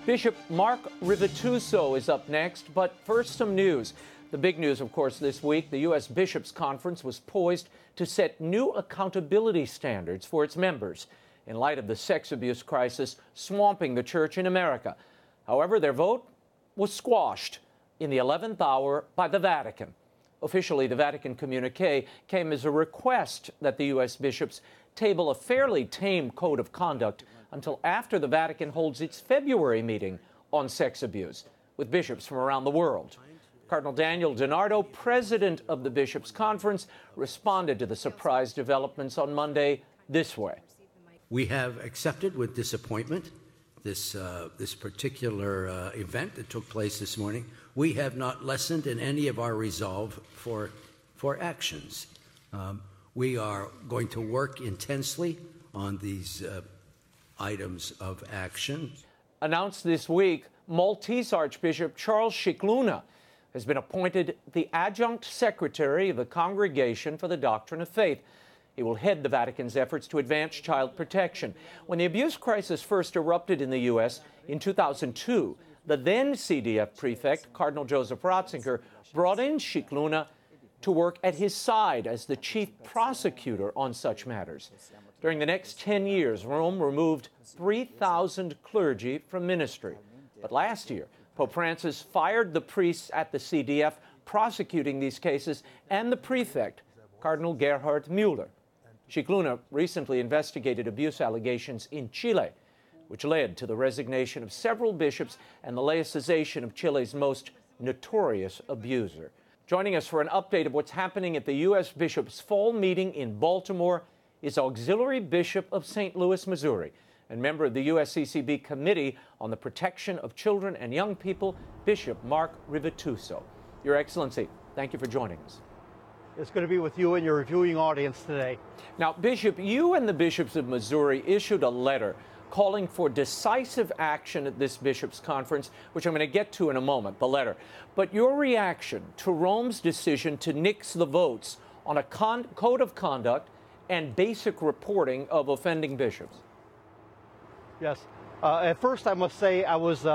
Bishop Mark Rivituso is up next, but first some news. The big news, of course, this week, the U.S. Bishops' Conference was poised to set new accountability standards for its members in light of the sex abuse crisis swamping the church in America. However, their vote was squashed in the 11th hour by the Vatican. Officially, the Vatican communique came as a request that the U.S. bishops table a fairly tame code of conduct until after the Vatican holds its February meeting on sex abuse with bishops from around the world. Cardinal Daniel DiNardo, president of the Bishops' Conference, responded to the surprise developments on Monday this way. We have accepted with disappointment this particular event that took place this morning. We have not lessened in any of our resolve for actions. We are going to work intensely on these items of action. Announced this week, Maltese Archbishop Charles Scicluna has been appointed the adjunct secretary of the Congregation for the Doctrine of Faith. He will head the Vatican's efforts to advance child protection. When the abuse crisis first erupted in the U.S. in 2002, the then CDF prefect, Cardinal Joseph Ratzinger, brought in Scicluna to work at his side as the chief prosecutor on such matters. During the next 10 years, Rome removed 3,000 clergy from ministry. But last year, Pope Francis fired the priests at the CDF prosecuting these cases and the prefect, Cardinal Gerhard Müller. Scicluna recently investigated abuse allegations in Chile, which led to the resignation of several bishops and the laicization of Chile's most notorious abuser. Joining us for an update of what's happening at the U.S. Bishops' Fall meeting in Baltimore is Auxiliary Bishop of St. Louis, Missouri, and member of the USCCB Committee on the Protection of Children and Young People, Bishop Mark Rivituso. Your Excellency, thank you for joining us. It's good to be with you and your reviewing audience today. Now, Bishop, you and the bishops of Missouri issued a letter calling for decisive action at this bishops' conference, which I'm going to get to in a moment, the letter. But your reaction to Rome's decision to nix the votes on a code of conduct and basic reporting of offending bishops? Yes. At first, I must say I was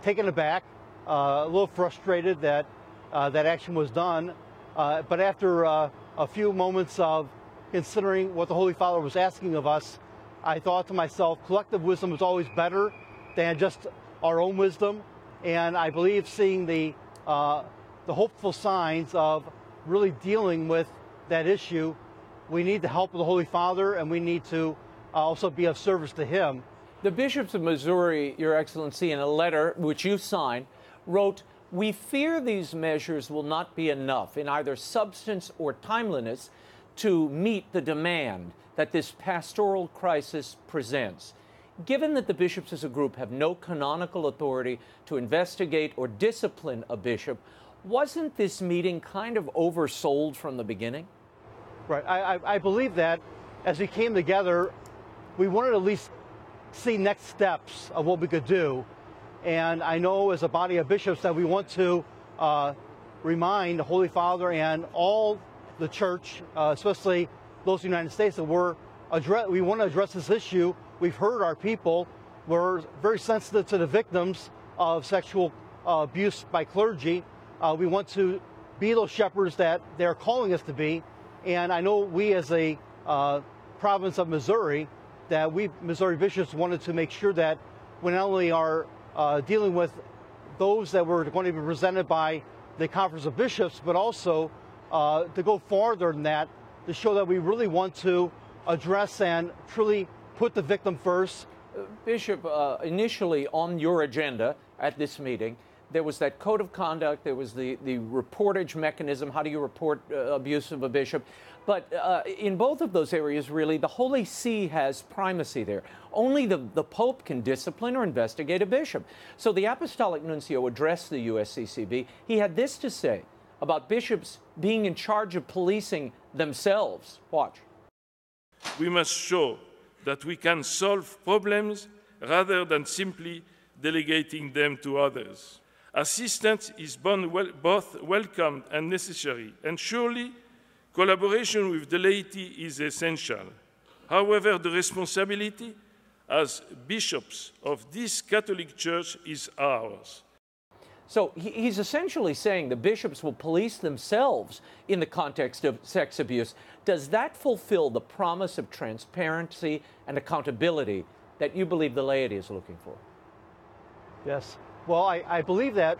taken aback, a little frustrated that that action was done. But after a few moments of considering what the Holy Father was asking of us, I thought to myself, collective wisdom is always better than just our own wisdom. And I believe seeing the hopeful signs of really dealing with that issue, we need the help of the Holy Father, and we need to also be of service to him. The bishops of Missouri, Your Excellency, in a letter which you signed, wrote, "We fear these measures will not be enough in either substance or timeliness to meet the demand that this pastoral crisis presents. Given that the bishops as a group have no canonical authority to investigate or discipline a bishop, wasn't this meeting kind of oversold from the beginning?" Right. I believe that as we came together, we wanted to at least see next steps of what we could do. And I know as a body of bishops that we want to remind the Holy Father and all the church, especially those in the United States, that we want to address this issue. We've heard our people. We're very sensitive to the victims of sexual abuse by clergy. We want to be those shepherds that they're calling us to be. And I know we as a province of Missouri, that we Missouri bishops wanted to make sure that we not only are dealing with those that were going to be presented by the Conference of Bishops, but also to go farther than that, to show that we really want to address and truly put the victim first. Bishop, initially on your agenda at this meeting, there was that code of conduct, there was the reportage mechanism, how do you report abuse of a bishop? But in both of those areas, really, the Holy See has primacy there. Only the Pope can discipline or investigate a bishop. So the Apostolic Nuncio addressed the USCCB. He had this to say about bishops being in charge of policing themselves. Watch. We must show that we can solve problems rather than simply delegating them to others. Assistance is both welcome and necessary, and surely collaboration with the laity is essential. However, the responsibility as bishops of this Catholic Church is ours. So he's essentially saying the bishops will police themselves in the context of sex abuse. Does that fulfill the promise of transparency and accountability that you believe the laity is looking for? Yes. Well, I believe that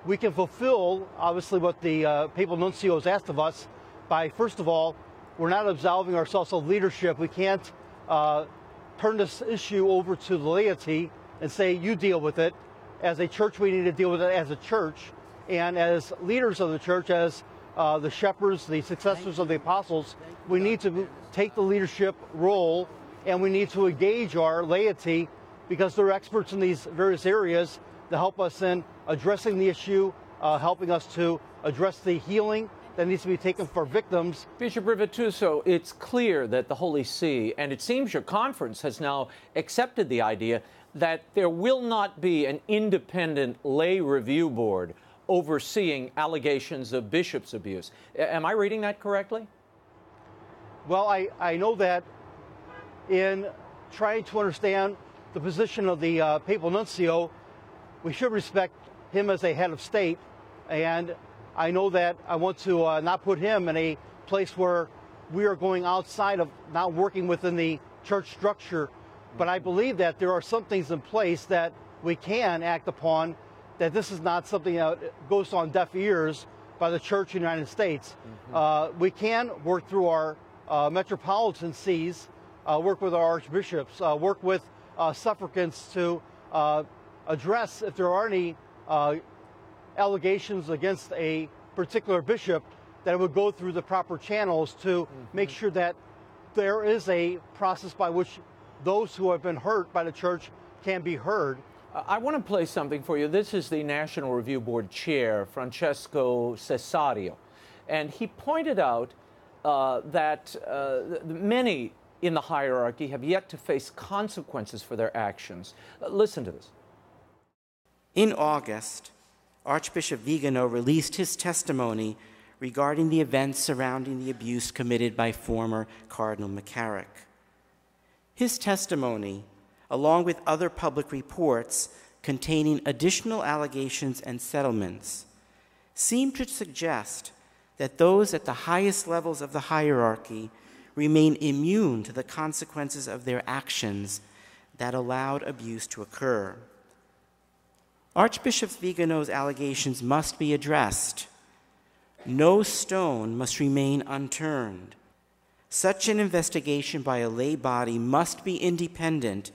we can fulfill, obviously, what the papal nuncio has asked of us by, first of all, we're not absolving ourselves of leadership. We can't turn this issue over to the laity and say, you deal with it. As a church, we need to deal with it as a church. And as leaders of the church, as the shepherds, the successors of the apostles, we need to take the leadership role, and we need to engage our laity because they're experts in these various areas to help us in addressing the issue, helping us to address the healing that needs to be taken for victims. Bishop Rivituso, it's clear that the Holy See, and it seems your conference has now accepted the idea that there will not be an independent lay review board overseeing allegations of bishops' abuse. Am I reading that correctly? Well, I know that in trying to understand the position of the papal nuncio, we should respect him as a head of state, and I know that I want to not put him in a place where we are going outside of not working within the church structure. But I believe that there are some things in place that we can act upon, that this is not something that goes on deaf ears by the Church in the United States. We can work through our metropolitan sees, work with our archbishops, work with suffragans to address if there are any allegations against a particular bishop, that it would go through the proper channels to make sure that there is a process by which those who have been hurt by the church can be heard. I want to play something for you. This is the National Review Board chair, Francesco Cesario, and he pointed out that many in the hierarchy have yet to face consequences for their actions. Listen to this. In August, Archbishop Vigano released his testimony regarding the events surrounding the abuse committed by former Cardinal McCarrick. His testimony, along with other public reports containing additional allegations and settlements, seem to suggest that those at the highest levels of the hierarchy remain immune to the consequences of their actions that allowed abuse to occur. Archbishop Vigano's allegations must be addressed. No stone must remain unturned. Such an investigation by a lay body must be independent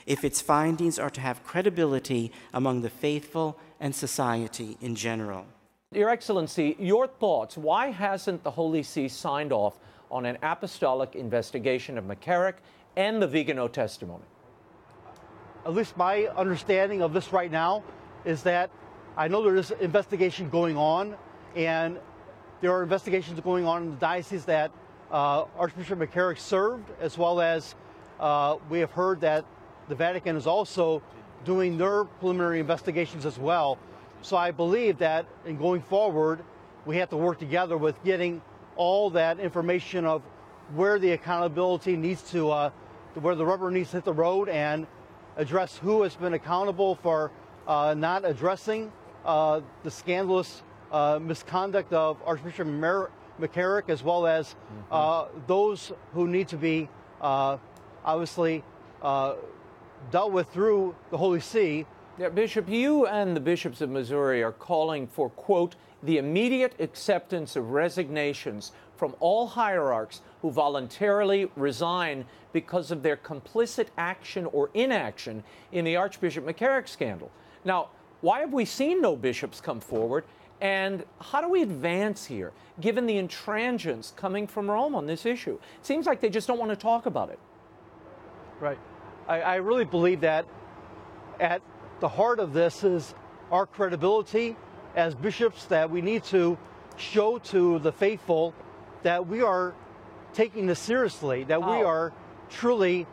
if its findings are to have credibility among the faithful and society in general. Your Excellency, your thoughts. Why hasn't the Holy See signed off on an apostolic investigation of McCarrick and the Vigano testimony? At least my understanding of this right now is that I know there is an investigation going on, and there are investigations going on in the diocese that Archbishop McCarrick served, as well as we have heard that the Vatican is also doing their preliminary investigations as well. So I believe that in going forward, we have to work together with getting all that information of where the accountability needs to, where the rubber needs to hit the road, and address who has been accountable for not addressing the scandalous misconduct of Archbishop McCarrick, as well as those who need to be obviously dealt with through the Holy See. Yeah, Bishop, you and the bishops of Missouri are calling for, quote, the immediate acceptance of resignations from all hierarchs who voluntarily resign because of their complicit action or inaction in the Archbishop McCarrick scandal. Now, why have we seen no bishops come forward? And how do we advance here, given the intransigence coming from Rome on this issue? It seems like they just don't want to talk about it. Right. I really believe that at the heart of this is our credibility as bishops, that we need to show to the faithful that we are taking this seriously, that we are truly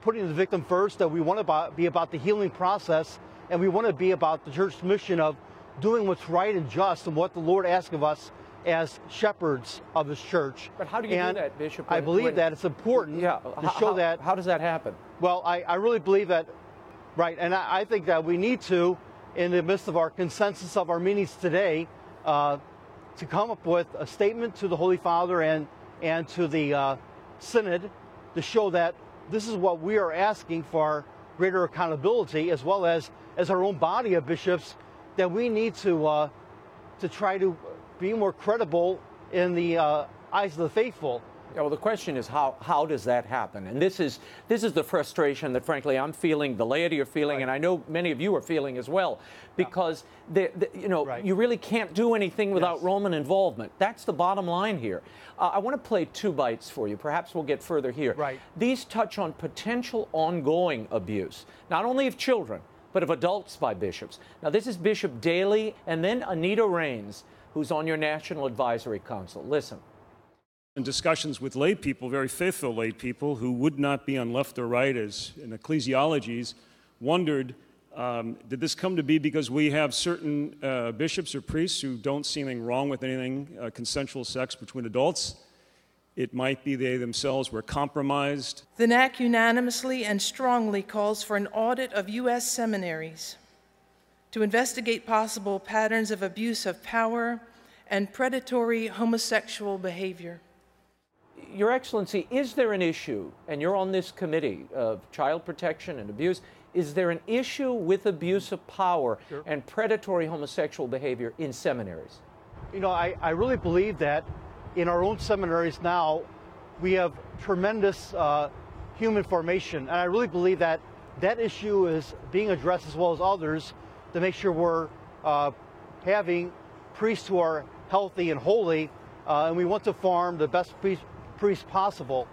putting the victim first, that we want to be about the healing process, and we want to be about the church's mission of doing what's right and just and what the Lord asks of us as shepherds of his church. But how do you do that, Bishop? I believe that it's important to show that. How does that happen? Well, I really believe that, right, and I think that we need to, in the midst of our consensus of our meetings today, to come up with a statement to the Holy Father and to the Synod to show that this is what we are asking for greater accountability, as well as our own body of bishops, that we need to try to be more credible in the eyes of the faithful. Yeah, well, the question is how does that happen? And this is the frustration that, frankly, I'm feeling, the laity are feeling, right. And I know many of you are feeling as well, because right. You really can't do anything without yes. Roman involvement. That's the bottom line here. I want to play 2 bites for you. Perhaps we'll get further here. Right. These touch on potential ongoing abuse, not only of children, but of adults by bishops. Now, this is Bishop Daly and then Anita Raines, who's on your National Advisory Council. Listen. In discussions with lay people, very faithful lay people, who would not be on left or right as in ecclesiologies, wondered, did this come to be because we have certain bishops or priests who don't see anything wrong with anything consensual sex between adults? It might be they themselves were compromised. The NAC unanimously and strongly calls for an audit of U.S. seminaries to investigate possible patterns of abuse of power and predatory homosexual behavior. Your Excellency, is there an issue, and you're on this committee of child protection and abuse, is there an issue with abuse of power Sure. and predatory homosexual behavior in seminaries? You know, I really believe that in our own seminaries now, we have tremendous human formation, and I really believe that that issue is being addressed as well as others to make sure we're having priests who are healthy and holy, and we want to form the best priests possible.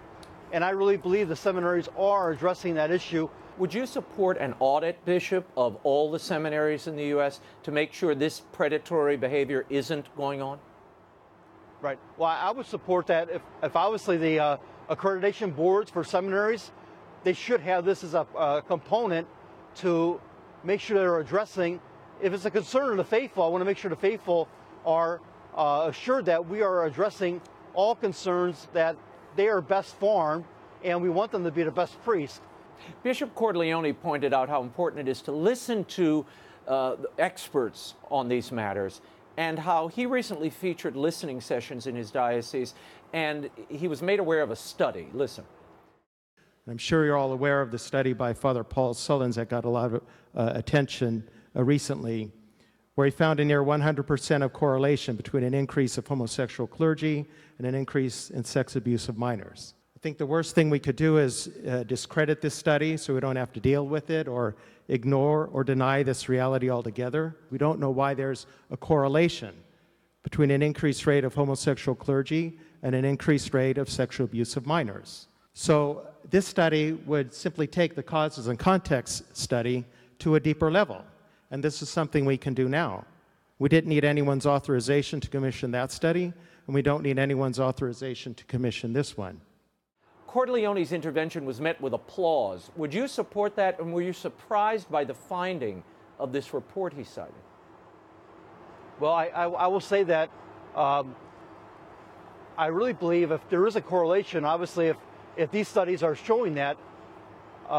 And I really believe the seminaries are addressing that issue. Would you support an audit, Bishop, of all the seminaries in the U.S. to make sure this predatory behavior isn't going on? Right. Well, I would support that. If obviously the accreditation boards for seminaries, they should have this as a component to make sure they're addressing. If it's a concern of the faithful, I want to make sure the faithful are assured that we are addressing all concerns, that they are best formed, and we want them to be the best priest. Bishop Cordileone pointed out how important it is to listen to experts on these matters, and how he recently featured listening sessions in his diocese, and he was made aware of a study. Listen. I'm sure you're all aware of the study by Father Paul Sullins that got a lot of attention recently, where he found a near 100% of correlation between an increase of homosexual clergy and an increase in sex abuse of minors. I think the worst thing we could do is discredit this study so we don't have to deal with it, or ignore or deny this reality altogether. We don't know why there's a correlation between an increased rate of homosexual clergy and an increased rate of sexual abuse of minors. So this study would simply take the causes and context study to a deeper level. And this is something we can do now. We didn't need anyone's authorization to commission that study, and we don't need anyone's authorization to commission this one. Cordileone's intervention was met with applause. Would you support that, and were you surprised by the finding of this report he cited? Well, I will say that I really believe if there is a correlation, obviously if these studies are showing that,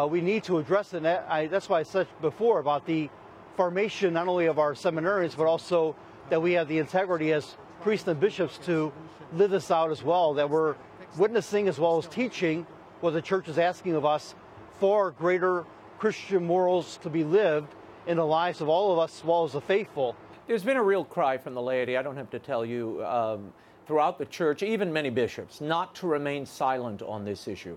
we need to address it. That's why I said before about the formation not only of our seminaries, but also that we have the integrity as priests and bishops to live this out as well, that we're witnessing as well as teaching what the church is asking of us for greater Christian morals to be lived in the lives of all of us as well as the faithful. There's been a real cry from the laity, I don't have to tell you, throughout the church, even many bishops, not to remain silent on this issue.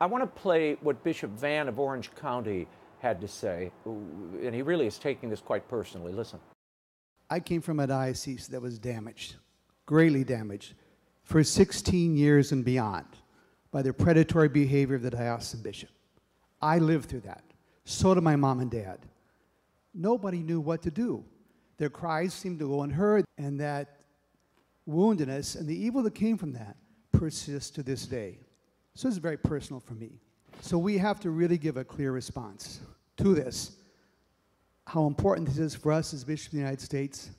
I want to play what Bishop Vann of Orange County had to say, and he really is taking this quite personally. Listen. I came from a diocese that was damaged, greatly damaged, for 16 years and beyond by the predatory behavior of the diocesan bishop. I lived through that. So did my mom and dad. Nobody knew what to do. Their cries seemed to go unheard, and that woundedness and the evil that came from that persists to this day. So it's very personal for me. So we have to really give a clear response to this, how important this is for us as bishops of the United States,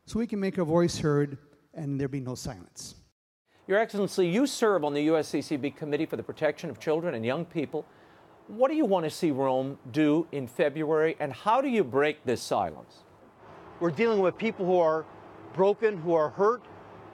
so we can make our voice heard and there be no silence. Your Excellency, you serve on the USCCB Committee for the Protection of Children and Young People. What do you want to see Rome do in February, and how do you break this silence? We're dealing with people who are broken, who are hurt,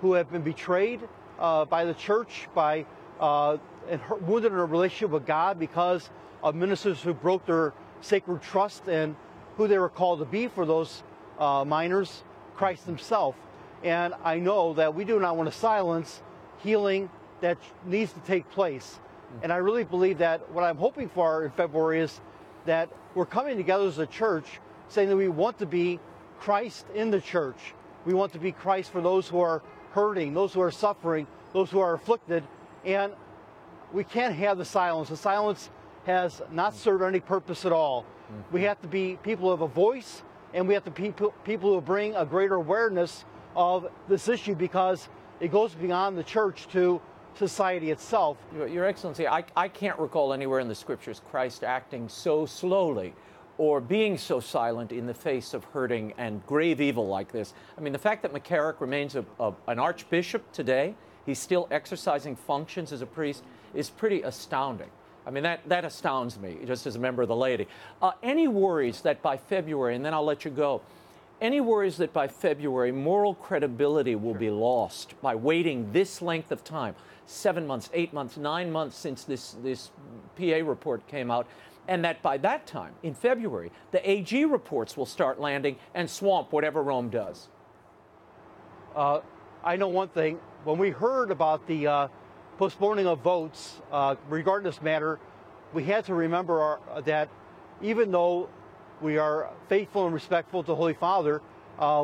who have been betrayed by the church, and wounded in a relationship with God because of ministers who broke their sacred trust and who they were called to be for those minors, Christ himself. And I know that we do not want to silence healing that needs to take place. And I really believe that what I'm hoping for in February is that we're coming together as a church saying that we want to be Christ in the church. We want to be Christ for those who are hurting, those who are suffering, those who are afflicted. And we can't have the silence. The silence has not served any purpose at all. We have to be people who have a voice, and we have to be people who bring a greater awareness of this issue because it goes beyond the church to society itself. Your Excellency, I can't recall anywhere in the Scriptures Christ acting so slowly or being so silent in the face of hurting and grave evil like this. I mean, the fact that McCarrick remains an archbishop today, he's still exercising functions as a priest, is pretty astounding. I mean, that astounds me, just as a member of the laity. Any worries that by February, and then I'll let you go, any worries that by February moral credibility will be lost by waiting this length of time, 7 months, 8 months, 9 months since this PA report came out, and that by that time, in February, the AG reports will start landing and swamp whatever Rome does? I know one thing. When we heard about the postponing of votes regarding this matter, we had to remember that even though we are faithful and respectful to Holy Father,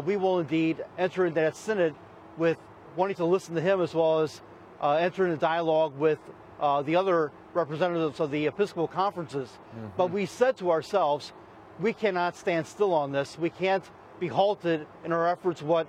we will indeed enter into that synod with wanting to listen to him as well as enter into dialogue with the other representatives of the Episcopal conferences. But we said to ourselves, we cannot stand still on this. We can't be halted in our efforts what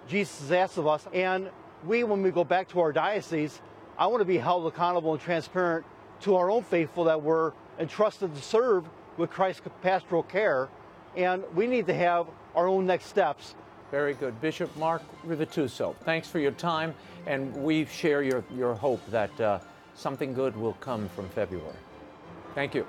Jesus has asked of us. And when we go back to our diocese, I want to be held accountable and transparent to our own faithful that we're entrusted to serve with Christ's pastoral care, and we need to have our own next steps. Very good. Bishop Mark Rivituso, thanks for your time, and we share your hope that something good will come from February. Thank you.